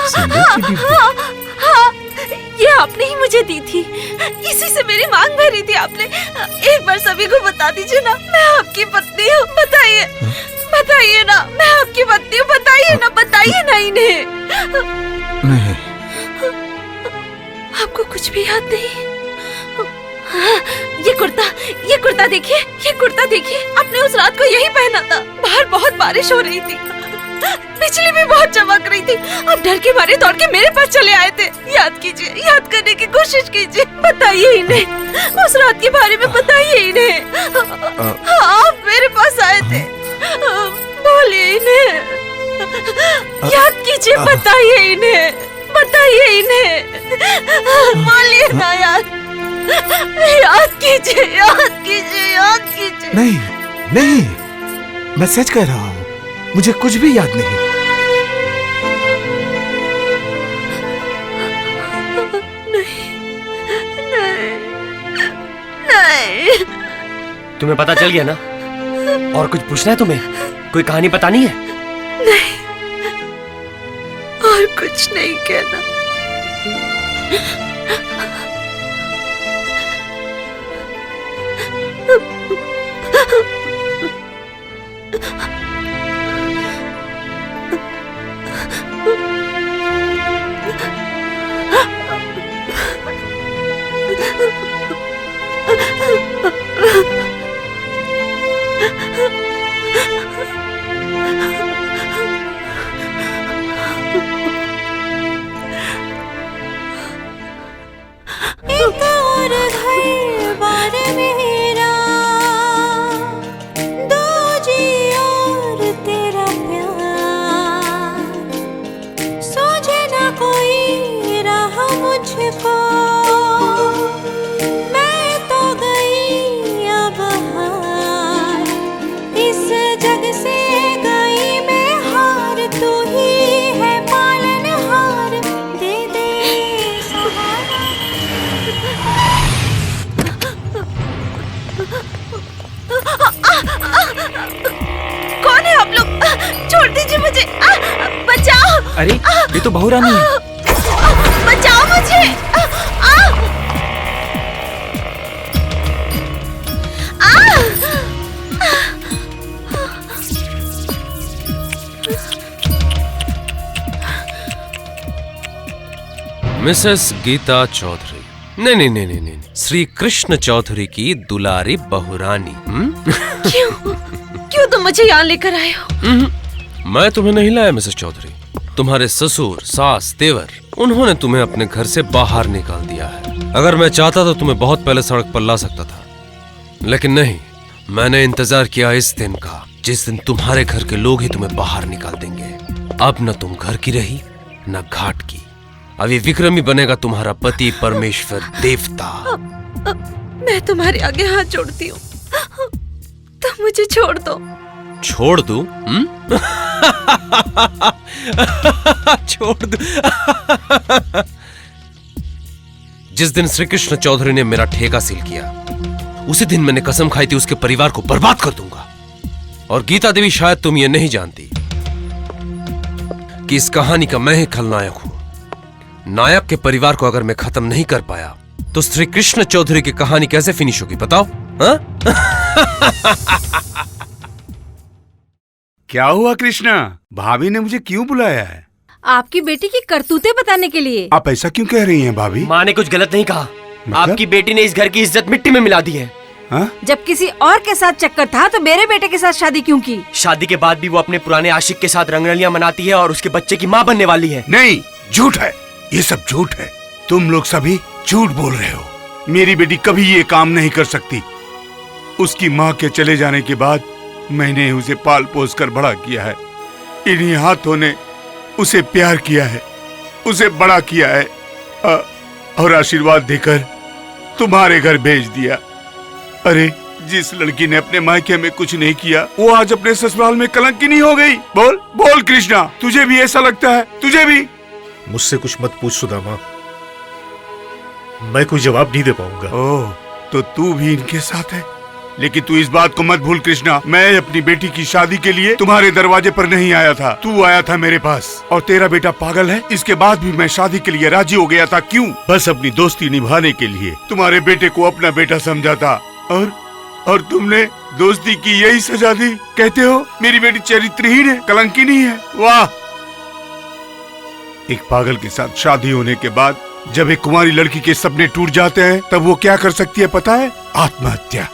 सिंदूर की डिब्बी? हाँ, ये आपने ही मुझे दी थी। इसी से मेरी मांग भरी थी आपने। एक बार सभी को बता दीजिए ना, मैं आपकी पत्नी हूँ। बताइए, बताइए ना, मैं आपकी पत्नी हूँ। बताइए ना, बताइए ना इन्हें। नहीं। आपको कुछ भी याद नहीं? ये कुर्ता देखिए, ये कुर्ता देखिए, आपने उस रात को यही पहना था। बाहर बहुत बारिश हो रही थी, बिजली भी बहुत चमक रही थी। आप डर के मारे दौड़ के मेरे पास चले आए थे। याद कीजिए, याद करने की कोशिश कीजिए। बताइए इन्हें, उस रात के बारे में बताइए इन्हें। आप मेरे पास आए थे, बोलिए इन्हें। याद कीजिए, बताइए इन्हें, बताइए इन्हें, बोलिए ना यार, याद कीजिए, याद कीजिए, याद कीजिए। नहीं नहीं, मैं सच कह रहा हूँ, मुझे कुछ भी याद नहीं। नहीं। तुम्हें पता चल गया ना? और कुछ पूछना है तुम्हें? कोई कहानी बतानी है? नहीं, और कुछ नहीं कहना। एक और घर बार मेरा, दो जी और तेरा प्यार, सोचे ना कोई राह मुझको, मैं तो गई अब हार, इस जग से गई मैं हार, तू ही है पालनहार, दे दे सहारा। कौन है आप लोग? छोड़ दीजिए मुझे, बचाओ। अरे ये तो बहू रानी है। बचाओ मुझे। मिसेस गीता चौधरी, नहीं नहीं नहीं नहीं नहीं, श्री कृष्ण चौधरी की दुलारी बहुरानी। क्यों तुम मुझे यहाँ लेकर आए हो? मैं तुम्हें नहीं लाया मिसेस चौधरी, तुम्हारे ससुर, सास, देवर, उन्होंने तुम्हें अपने घर से बाहर निकाल दिया है। अगर मैं चाहता तो तुम्हें बहुत पहले सड़क पर ला सकता था, लेकिन नहीं, मैंने इंतजार किया इस दिन का जिस दिन तुम्हारे घर के लोग ही तुम्हें बाहर निकाल देंगे। अब न तुम घर की रही न घाट की, अभी विक्रमी बनेगा तुम्हारा पति परमेश्वर देवता। मैं तुम्हारे आगे हाथ जोड़ती हूँ, तुम मुझे छोड़ दो। छोड़ दूं? छोड़ दूं? जिस दिन श्री कृष्ण चौधरी ने मेरा ठेका सील किया, उसी दिन मैंने कसम खाई थी उसके परिवार को बर्बाद कर दूंगा। और गीता देवी, शायद तुम ये नहीं जानती कि इस कहानी का मैं ही खलनायक हूं। नायक के परिवार को अगर मैं खत्म नहीं कर पाया तो श्री कृष्ण चौधरी की कहानी कैसे फिनिश होगी बताओ? क्या हुआ कृष्णा? भाभी ने मुझे क्यों बुलाया है? आपकी बेटी की करतूतें बताने के लिए। आप ऐसा क्यों कह रही हैं भाभी? माँ ने कुछ गलत नहीं कहा। आपकी बेटी ने इस घर की इज्जत मिट्टी में मिला दी है। जब किसी और के साथ चक्कर था तो मेरे बेटे के साथ शादी क्यों की? शादी के बाद भी वो अपने पुराने आशिक के साथ रंगरलियां मनाती है और उसके बच्चे की माँ बनने वाली है। नहीं, झूठ है, ये सब झूठ है। तुम लोग सभी झूठ बोल रहे हो। मेरी बेटी कभी ये काम नहीं कर सकती। उसकी माँ के चले जाने के बाद मैंने उसे पाल पोस कर बड़ा किया है। इन्हीं हाथों ने उसे प्यार किया है, उसे बड़ा किया है और आशीर्वाद देकर तुम्हारे घर भेज दिया। अरे, जिस लड़की ने अपने मायके में कुछ नहीं किया, वो आज अपने ससुराल में कलंकिनी हो गई। बोल बोल कृष्णा, तुझे भी ऐसा लगता है? तुझे भी? मुझसे कुछ मत पूछ सुदामा, मैं कोई जवाब नहीं दे पाऊंगा। ओह, तो तू भी इनके साथ है? लेकिन तू इस बात को मत भूल कृष्णा, मैं अपनी बेटी की शादी के लिए तुम्हारे दरवाजे पर नहीं आया था, तू आया था मेरे पास। और तेरा बेटा पागल है, इसके बाद भी मैं शादी के लिए राजी हो गया था। क्यों? बस अपनी दोस्ती निभाने के लिए। तुम्हारे बेटे को अपना बेटा समझा था और तुमने दोस्ती की यही सजा दी। कहते हो मेरी बेटी चरित्रहीन है, कलंकिनी है। वाह! एक पागल के साथ शादी होने के बाद जब एक कुंवारी लड़की के सपने टूट जाते हैं, तब वो क्या कर सकती है पता है? आत्महत्या।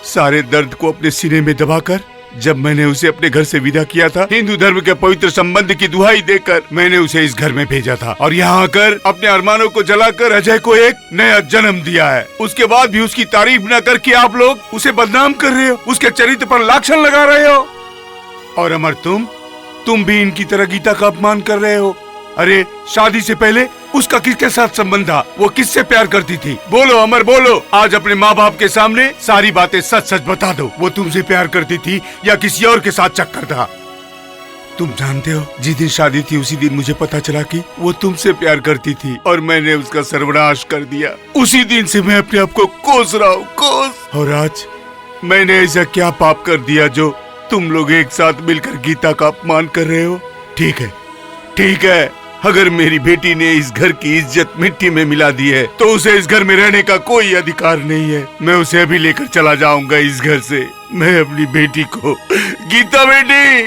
सारे दर्द को अपने सीने में दबाकर जब मैंने उसे अपने घर से विदा किया था, हिंदू धर्म के पवित्र संबंध की दुहाई देकर मैंने उसे इस घर में भेजा था और यहाँ आकर अपने अरमानों को जलाकर अजय को एक नया जन्म दिया है। उसके बाद भी उसकी तारीफ न करके आप लोग उसे बदनाम कर रहे हो, उसके चरित्र पर लांछन लगा रहे हो। और अमर, तुम भी इनकी तरह गीता का अपमान कर रहे हो। अरे शादी से पहले उसका किसके साथ संबंध था? वो किससे प्यार करती थी? बोलो अमर बोलो, आज अपने माँ बाप के सामने सारी बातें सच सच बता दो। वो तुमसे प्यार करती थी या किसी और के साथ चक्कर था? तुम जानते हो, जिस दिन शादी थी उसी दिन मुझे पता चला कि वो तुमसे प्यार करती थी और मैंने उसका सर्वनाश कर दिया। उसी दिन से मैं अपने आप को कोस रहा हूँ, कोस। और आज मैंने ऐसा क्या पाप कर दिया जो तुम लोग एक साथ मिलकर गीता का अपमान कर रहे हो? ठीक है, ठीक है, अगर मेरी बेटी ने इस घर की इज्जत मिट्टी में मिला दी है तो उसे इस घर में रहने का कोई अधिकार नहीं है। मैं उसे अभी लेकर चला जाऊंगा इस घर से। मैं अपनी बेटी को, गीता बेटी,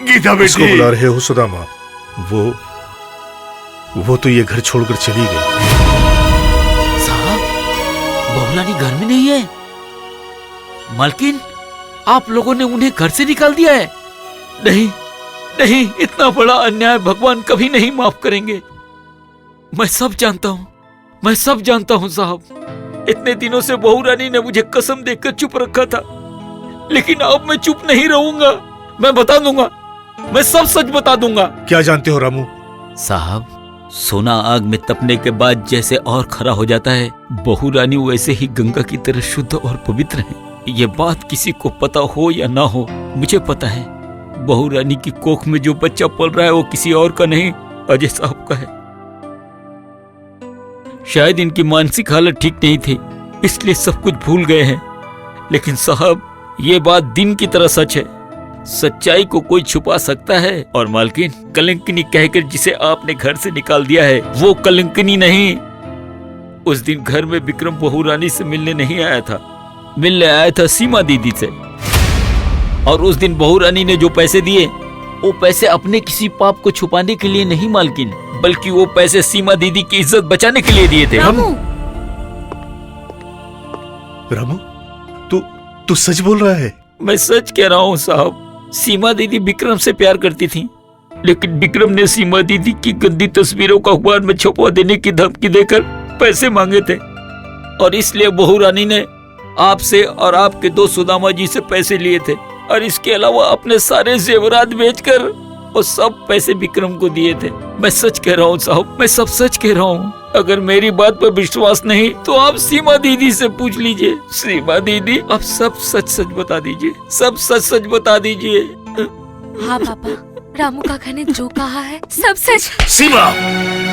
गीता बेटी। किसको बुला रहे हो सुदामा? वो तो ये घर छोड़कर चली गई। साहब, बहुरानी घर में नहीं है। मालकिन, आप लोगों ने उन्हें घर से निकाल दिया है? नहीं नहीं, इतना बड़ा अन्याय भगवान कभी नहीं माफ करेंगे। मैं सब जानता हूँ, मैं सब जानता हूँ साहब। इतने दिनों से बहुरानी ने मुझे कसम देकर चुप रखा था, लेकिन अब मैं चुप नहीं रहूंगा। मैं बता दूंगा, मैं सब सच बता दूंगा। क्या जानते हो रामू? साहब, सोना आग में तपने के बाद जैसे और खरा हो जाता है, बहुरानी वैसे ही गंगा की तरह शुद्ध और पवित्र है। ये बात किसी को पता हो या ना हो, मुझे पता है। बहुरानी की कोख में जो बच्चा पल रहा है वो किसी और का नहीं, अजय साहब का है। शायद इनकी मानसिक हालत ठीक नहीं थी, इसलिए सब कुछ भूल गए हैं। लेकिन साहब, ये बात दिन की तरह सच है। सच्चाई को कोई छुपा सकता है? और मालकिन, कलंकिनी कहकर जिसे आपने घर से निकाल दिया है, वो कलंकिनी नहीं। उस दिन घर में विक्रम बहुरानी से मिलने नहीं आया था, मिलने आया था सीमा दीदी से। और उस दिन बहुरानी ने जो पैसे दिए, वो पैसे अपने किसी पाप को छुपाने के लिए नहीं मालकिन, बल्कि वो पैसे सीमा दीदी की इज्जत बचाने के लिए दिए थे। रामू, तू सच बोल रहा है? मैं सच कह रहा हूँ साहब। सीमा दीदी विक्रम से प्यार करती थी, लेकिन विक्रम ने सीमा दीदी की गंदी तस्वीरों को अखबार में छपवा देने की धमकी देकर पैसे मांगे थे। और इसलिए बहुरानी ने आपसे और आपके दो सुदामा जी से पैसे लिए थे, और इसके अलावा अपने सारे जेवरात बेचकर वो सब पैसे विक्रम को दिए थे। मैं सच कह रहा हूँ साहब, मैं सब सच कह रहा हूँ। अगर मेरी बात पर विश्वास नहीं तो आप सीमा दीदी से पूछ लीजिए। सीमा दीदी, आप सब सच सच बता दीजिए, सब सच सच बता दीजिए। हाँ पापा, रामू काका ने जो कहा है सब सच। सीमा,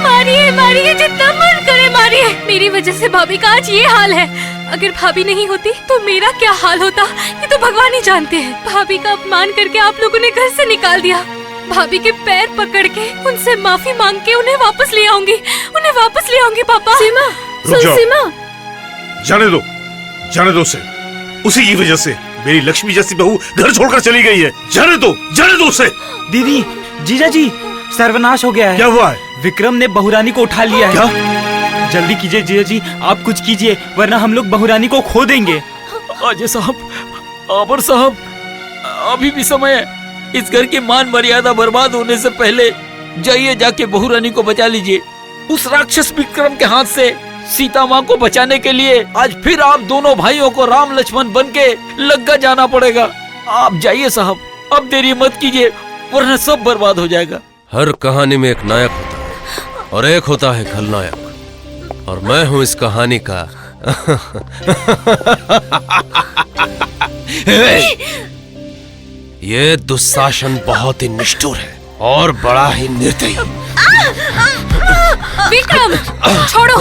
मारिए मारिए, जितना मन करे मारिए। मेरी वजह से भाभी का आज ये हाल है। अगर भाभी नहीं होती तो मेरा क्या हाल होता, ये तो भगवान ही जानते हैं। भाभी का अपमान करके आप लोगों ने घर से निकाल दिया। भाभी के पैर पकड़ के उनसे माफी मांग के उन्हें वापस ले आऊंगी, उन्हें वापस ले आऊंगी पापा। सीमा, सीमा, जाने दो उसे। उसी की वजह से मेरी लक्ष्मी जैसी बहू घर छोड़कर चली गई है। जाने दो उसे। दीदी, जीजा जी, सर्वनाश हो गया है। क्या हुआ है? विक्रम ने बहुरानी को उठा लिया है। क्या? जल्दी कीजिए जीजा जी, आप कुछ कीजिए, वरना हम लोग बहुरानी को खो देंगे। अजय साहब, आबर साहब, अभी भी समय है। इस घर की मान मर्यादा बर्बाद होने से पहले जाइए, जाके बहुरानी को बचा लीजिए। उस राक्षस विक्रम के हाथ से सीता माँ को बचाने के लिए आज फिर आप दोनों भाइयों को राम लक्ष्मण बन के लंका जाना पड़ेगा। आप जाइए साहब, अब देरी मत कीजिए, वरना सब बर्बाद हो जाएगा। हर कहानी में एक नायक होता है और एक होता है खलनायक, और मैं हूं इस कहानी का ये दुशासन बहुत ही निष्ठुर है और बड़ा ही निर्दयी। विक्रम, छोड़ो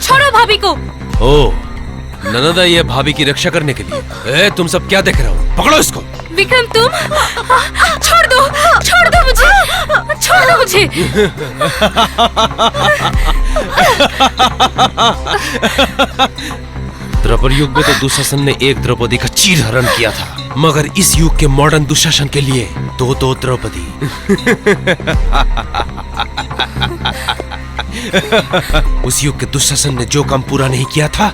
छोड़ो भाभी को। ओ, ननदा ये भाभी की रक्षा करने के लिए। तुम सब क्या देख रहे हो? पकड़ो इसको। विक्रम, तुम छोड़ दो मुझे, छोड़ दो मुझे। द्रौपदी युग में तो दुशासन ने एक द्रौपदी का चीर हरण किया था, मगर इस युग के मॉडर्न दुशासन के लिए दो द्रौपदी। उस युग के दुशासन ने जो काम पूरा नहीं किया था,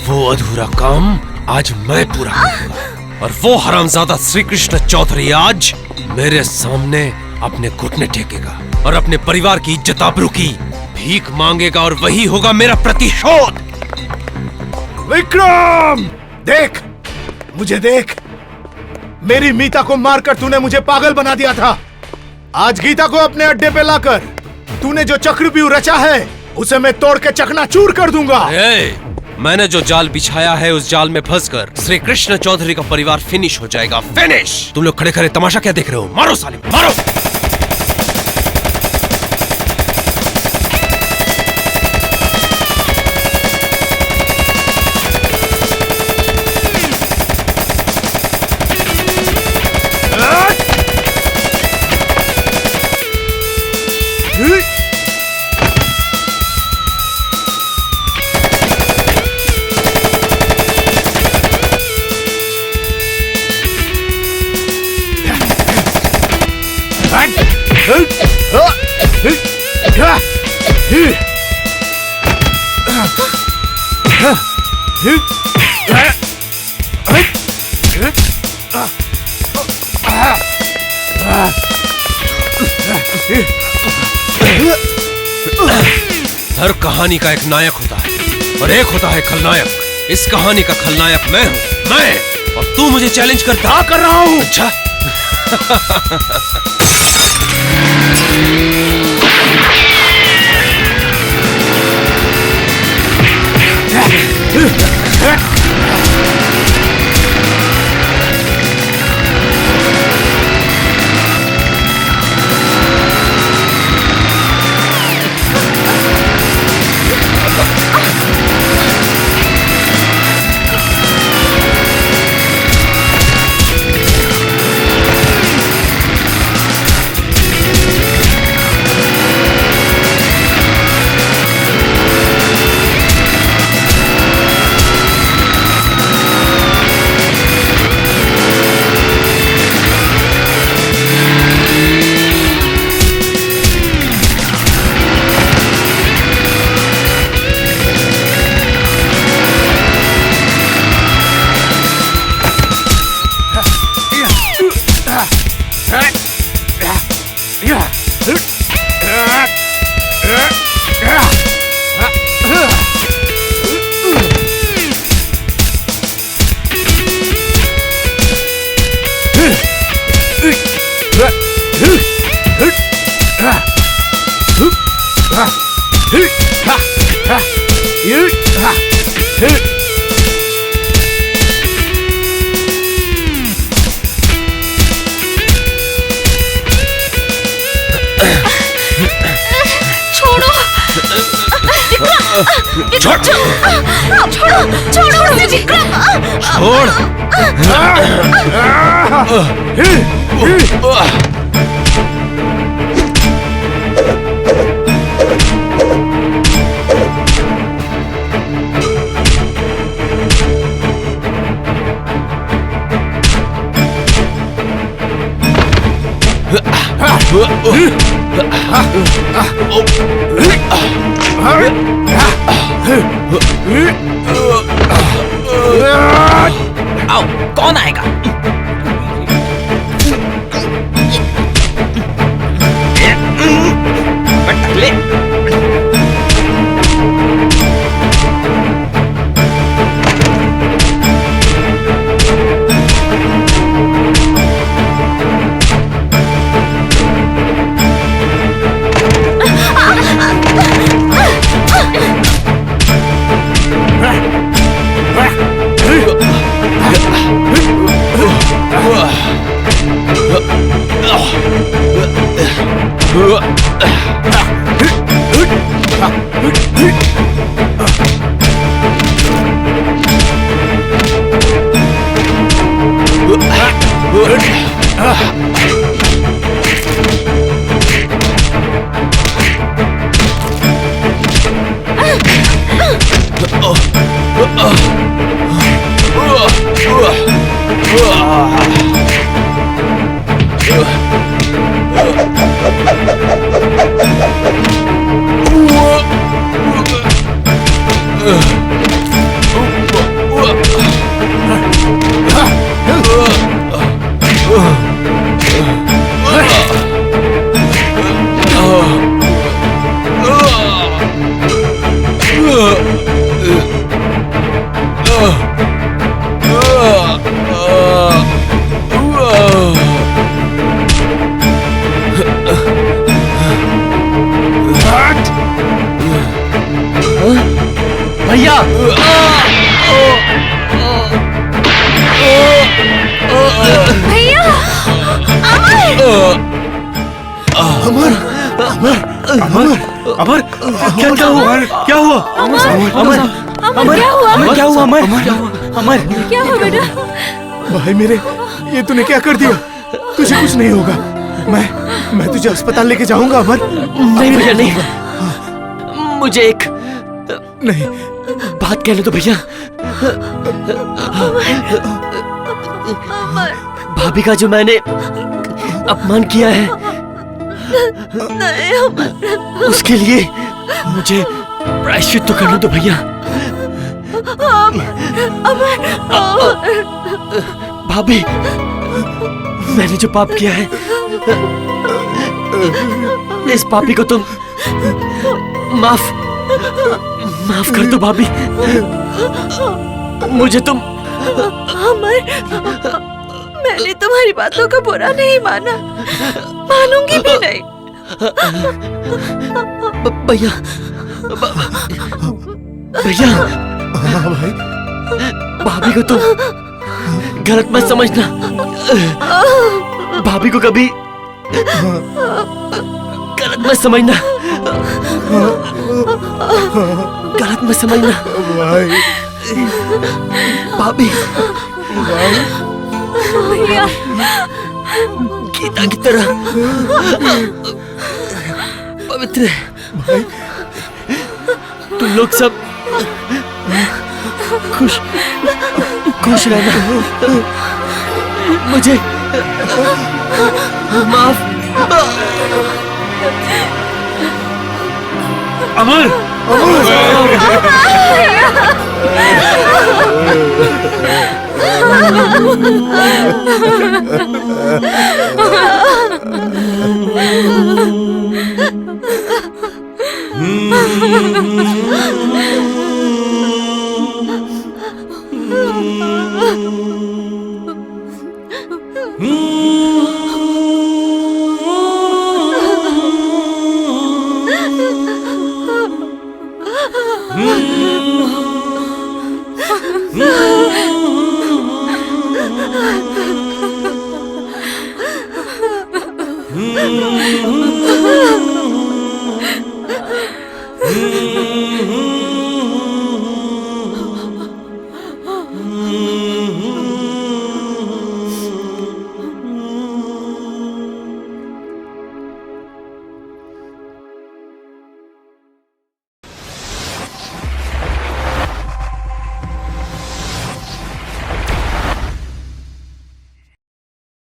वो अधूरा काम आज मैं पूरा करूंगा। और वो हरामजादा श्री कृष्ण चौधरी आज मेरे सामने अपने घुटने टेकेगा और अपने परिवार की इज्जत आबरू की भीख मांगेगा, और वही होगा मेरा प्रतिशोध। विक्रम, देख, मुझे देख। मेरी मीता को मारकर तूने मुझे पागल बना दिया था। आज गीता को अपने अड्डे पे लाकर तूने जो चक्रव्यूह रचा है उसे मैं तोड़ के चकनाचूर कर दूंगा। मैंने जो जाल बिछाया है उस जाल में फंसकर श्री कृष्ण चौधरी का परिवार फिनिश हो जाएगा। फिनिश। तुम लोग खड़े खड़े तमाशा क्या देख रहे हो? मारो साले मारो। हर कहानी का एक नायक होता है और एक होता है खलनायक। इस कहानी का खलनायक मैं हूँ, मैं। और तू मुझे चैलेंज करता कर रहा हूँ। अच्छा आओ, कौन आएगा? ले। भैया भैया अमर अमर अमर अमर क्या क्या हुआ क्या हुआ अमर क्या हुआ? अमर क्या हुआ? अमर अमर क्या हुआ बेटा? भाई मेरे, ये तूने क्या कर दिया? तुझे कुछ नहीं होगा। मैं तुझे अस्पताल लेके जाऊंगा अमर। नहीं भैया नहीं, मुझे एक नहीं बात कहने दो भैया। भाभी का जो मैंने अपमान किया है, उसके लिए मुझे प्रायश्चित तो करने दो भैया। भाभी, मैंने जो पाप किया है, इस पापी को तुम माफ कर दो भाभी। मुझे तुम मैंने तुम्हारी बातों का बुरा नहीं माना, मानूंगी भी नहीं। भैया भैया हाँ भाई, भाभी को तुम गलत मत समझना। भाभी को कभी गलत मत समझना, गलत मत समझना भाई। भाभी भैया गीता की तरह पवित्र है। तुम लोग सब खुश रहना। मुझे माफ। अमर अमर